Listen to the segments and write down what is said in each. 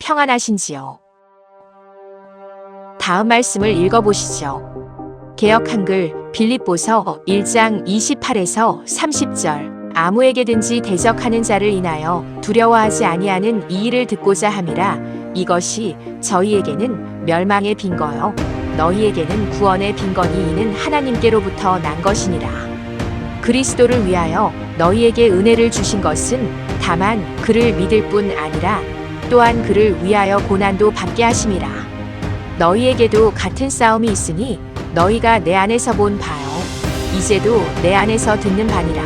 평안하신지요? 다음 말씀을 읽어보시죠. 개역 한글 빌립보서 1장 28에서 30절. 아무에게든지 대적하는 자를 인하여 두려워하지 아니하는 이 일을 듣고자 함이라. 이것이 저희에게는 멸망의 빈거요 너희에게는 구원의 빈거니 이는 하나님께로부터 난 것이니라. 그리스도를 위하여 너희에게 은혜를 주신 것은 다만 그를 믿을 뿐 아니라 또한 그를 위하여 고난도 받게 하심이라. 너희에게도 같은 싸움이 있으니 너희가 내 안에서 본 바요 이제도 내 안에서 듣는 바니라.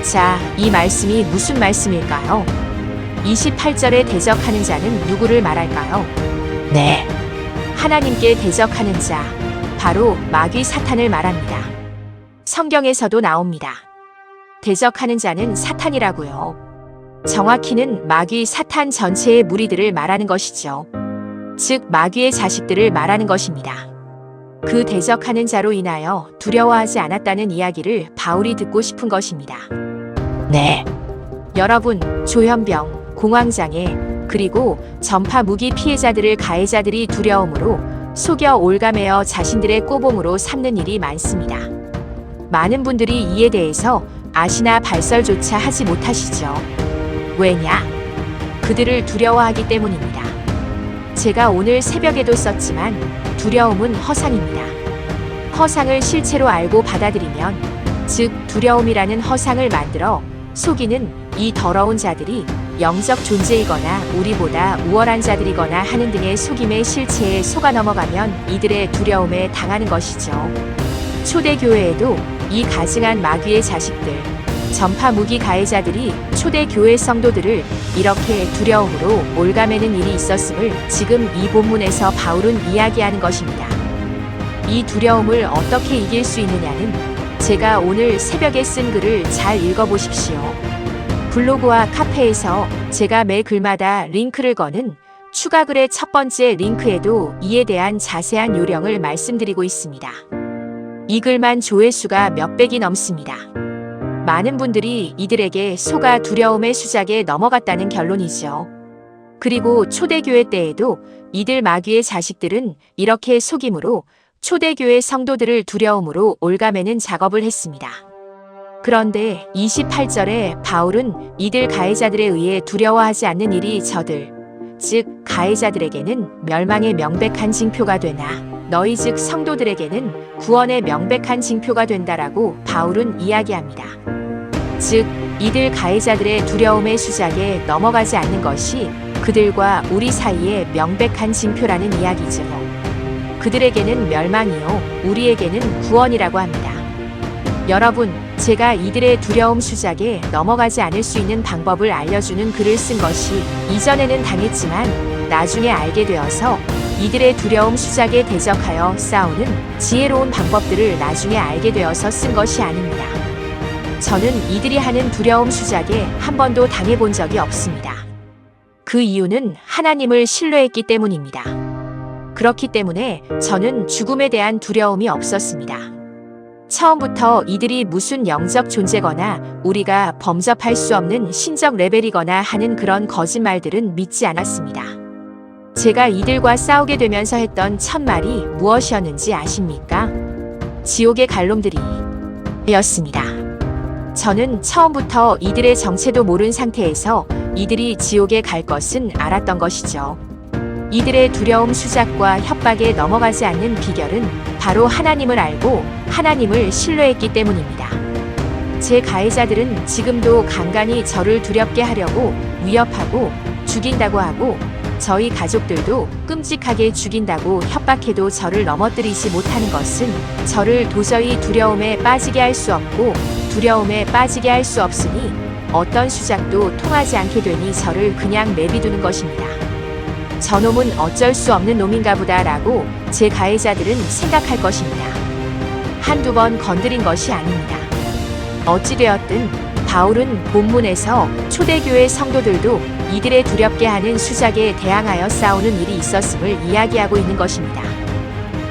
자, 이 말씀이 무슨 말씀일까요? 28절에 대적하는 자는 누구를 말할까요? 네, 하나님께 대적하는 자, 바로 마귀 사탄을 말합니다. 성경에서도 나옵니다. 대적하는 자는 사탄이라고요. 정확히는 마귀 사탄 전체의 무리들을 말하는 것이죠. 즉 마귀의 자식들을 말하는 것입니다. 그 대적하는 자로 인하여 두려워하지 않았다는 이야기를 바울이 듣고 싶은 것입니다. 네, 여러분, 조현병, 공황장애, 그리고 전파 무기 피해자들을 가해자들이 두려움으로 속여 올가매어 자신들의 꼬봉으로 삼는 일이 많습니다. 많은 분들이 이에 대해서 아시나 발설조차 하지 못하시죠. 왜냐? 그들을 두려워하기 때문입니다. 제가 오늘 새벽에도 썼지만 두려움은 허상입니다. 허상을 실체로 알고 받아들이면, 즉 두려움이라는 허상을 만들어 속이는 이 더러운 자들이 영적 존재이거나 우리보다 우월한 자들이거나 하는 등의 속임의 실체에 속아 넘어가면 이들의 두려움에 당하는 것이죠. 초대교회에도 이 가증한 마귀의 자식들, 전파 무기 가해자들이 초대교회 성도들을 이렇게 두려움으로 올가매는 일이 있었음을 지금 이 본문에서 바울은 이야기하는 것입니다. 이 두려움을 어떻게 이길 수 있느냐는 제가 오늘 새벽에 쓴 글을 잘 읽어보십시오. 블로그와 카페에서 제가 매 글마다 링크를 거는 추가 글의 첫 번째 링크에도 이에 대한 자세한 요령을 말씀드리고 있습니다. 이 글만 조회수가 몇백이 넘습니다. 많은 분들이 이들에게 속아 두려움의 수작에 넘어갔다는 결론이죠. 그리고 초대교회 때에도 이들 마귀의 자식들은 이렇게 속임으로 초대교회 성도들을 두려움으로 올가매는 작업을 했습니다. 그런데 28절에 바울은 이들 가해자들에 의해 두려워하지 않는 일이 저들, 즉 가해자들에게는 멸망의 명백한 징표가 되나 너희 즉 성도들에게는 구원의 명백한 징표가 된다라고 바울은 이야기합니다. 즉 이들 가해자들의 두려움의 수작에 넘어가지 않는 것이 그들과 우리 사이의 명백한 징표라는 이야기죠. 그들에게는 멸망이요 우리에게는 구원이라고 합니다. 여러분, 제가 이들의 두려움 수작에 넘어가지 않을 수 있는 방법을 알려주는 글을 쓴 것이 이전에는 당했지만 나중에 알게 되어서 이들의 두려움 수작에 대적하여 싸우는 지혜로운 방법들을 나중에 알게 되어서 쓴 것이 아닙니다. 저는 이들이 하는 두려움 수작에 한 번도 당해본 적이 없습니다. 그 이유는 하나님을 신뢰했기 때문입니다. 그렇기 때문에 저는 죽음에 대한 두려움이 없었습니다. 처음부터 이들이 무슨 영적 존재거나 우리가 범접할 수 없는 신적 레벨이거나 하는 그런 거짓말들은 믿지 않았습니다. 제가 이들과 싸우게 되면서 했던 첫 말이 무엇이었는지 아십니까? 지옥의 갈 놈들이 였습니다. 저는 처음부터 이들의 정체도 모른 상태에서 이들이 지옥에 갈 것은 알았던 것이죠. 이들의 두려움 수작과 협박에 넘어가지 않는 비결은 바로 하나님을 알고 하나님을 신뢰했기 때문입니다. 제 가해자들은 지금도 간간히 저를 두렵게 하려고 위협하고 죽인다고 하고 저희 가족들도 끔찍하게 죽인다고 협박해도 저를 넘어뜨리지 못하는 것은 저를 도저히 두려움에 빠지게 할 수 없고 두려움에 빠지게 할 수 없으니 어떤 수작도 통하지 않게 되니 저를 그냥 내비두는 것입니다. 저놈은 어쩔 수 없는 놈인가 보다라고 제 가해자들은 생각할 것입니다. 한두 번 건드린 것이 아닙니다. 어찌되었든 바울은 본문에서 초대교회 성도들도 이들의 두렵게 하는 수작에 대항하여 싸우는 일이 있었음을 이야기하고 있는 것입니다.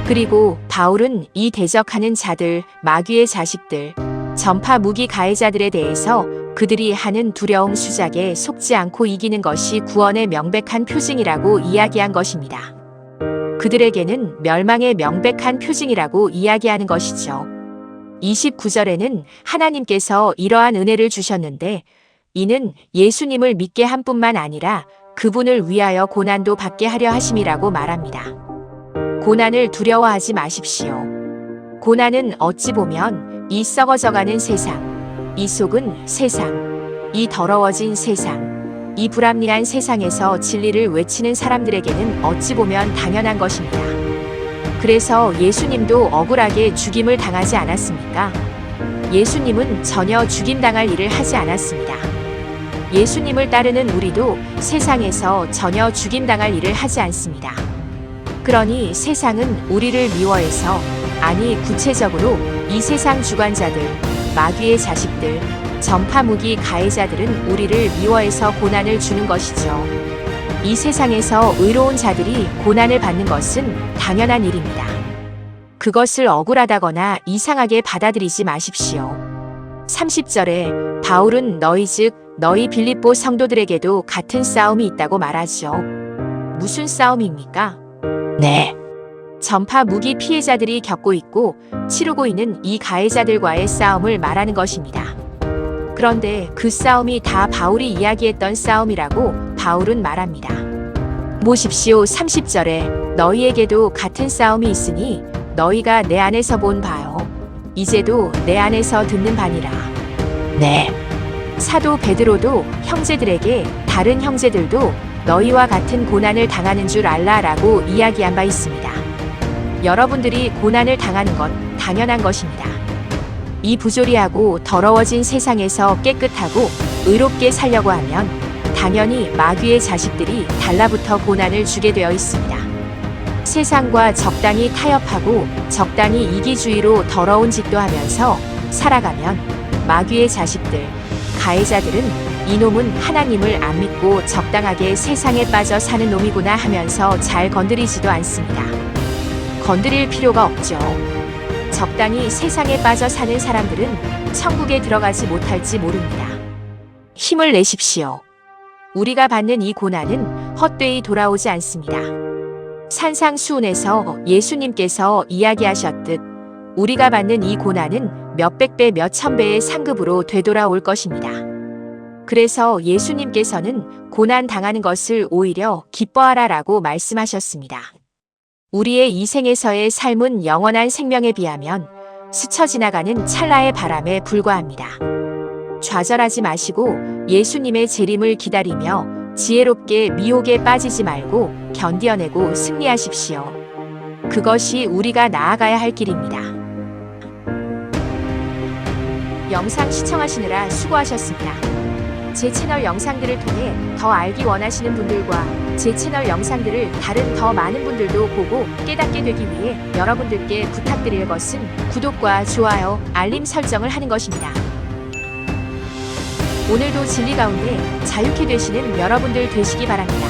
그리고 바울은 이 대적하는 자들, 마귀의 자식들, 전파 무기 가해자들에 대해서 그들이 하는 두려움 수작에 속지 않고 이기는 것이 구원의 명백한 표징이라고 이야기한 것입니다. 그들에게는 멸망의 명백한 표징이라고 이야기하는 것이죠. 29절에는 하나님께서 이러한 은혜를 주셨는데 이는 예수님을 믿게 한 뿐만 아니라 그분을 위하여 고난도 받게 하려 하심이라고 말합니다. 고난을 두려워하지 마십시오. 고난은 어찌 보면 이 썩어져가는 세상, 이 속은 세상, 이 더러워진 세상, 이 불합리한 세상에서 진리를 외치는 사람들에게는 어찌 보면 당연한 것입니다. 그래서 예수님도 억울하게 죽임을 당하지 않았습니까? 예수님은 전혀 죽임당할 일을 하지 않았습니다. 예수님을 따르는 우리도 세상에서 전혀 죽임당할 일을 하지 않습니다. 그러니 세상은 우리를 미워해서, 아니 구체적으로 이 세상 주관자들, 마귀의 자식들, 전파무기 가해자들은 우리를 미워해서 고난을 주는 것이죠. 이 세상에서 의로운 자들이 고난을 받는 것은 당연한 일입니다. 그것을 억울하다거나 이상하게 받아들이지 마십시오. 30절에 바울은 너희 즉 너희 빌립보 성도들에게도 같은 싸움이 있다고 말하죠. 무슨 싸움입니까? 네. 전파 무기 피해자들이 겪고 있고 치르고 있는 이 가해자들과의 싸움을 말하는 것입니다. 그런데 그 싸움이 다 바울이 이야기했던 싸움이라고 바울은 말합니다. 보십시오. 30절에 너희에게도 같은 싸움이 있으니 너희가 내 안에서 본 바요. 이제도 내 안에서 듣는 바니라. 네. 사도 베드로도 형제들에게 다른 형제들도 너희와 같은 고난을 당하는 줄 알라라고 이야기한 바 있습니다. 여러분들이 고난을 당하는 것 당연한 것입니다. 이 부조리하고 더러워진 세상에서 깨끗하고 의롭게 살려고 하면 당연히 마귀의 자식들이 달라붙어 고난을 주게 되어 있습니다. 세상과 적당히 타협하고 적당히 이기주의로 더러운 짓도 하면서 살아가면 마귀의 자식들, 가해자들은 이놈은 하나님을 안 믿고 적당하게 세상에 빠져 사는 놈이구나 하면서 잘 건드리지도 않습니다. 건드릴 필요가 없죠. 적당히 세상에 빠져 사는 사람들은 천국에 들어가지 못할지 모릅니다. 힘을 내십시오. 우리가 받는 이 고난은 헛되이 돌아오지 않습니다. 산상수훈에서 예수님께서 이야기하셨듯 우리가 받는 이 고난은 몇백 배, 몇천 배의 상급으로 되돌아올 것입니다. 그래서 예수님께서는 고난 당하는 것을 오히려 기뻐하라라고 말씀하셨습니다. 우리의 이 생에서의 삶은 영원한 생명에 비하면 스쳐 지나가는 찰나의 바람에 불과합니다. 좌절하지 마시고 예수님의 재림을 기다리며 지혜롭게 미혹에 빠지지 말고 견디어내고 승리하십시오. 그것이 우리가 나아가야 할 길입니다. 영상 시청하시느라 수고하셨습니다. 제 채널 영상들을 통해 더 알기 원하시는 분들과 제 채널 영상들을 다른 더 많은 분들도 보고 깨닫게 되기 위해 여러분들께 부탁드릴 것은 구독과 좋아요, 알림 설정을 하는 것입니다. 오늘도 진리 가운데 자유케 되시는 여러분들 되시기 바랍니다.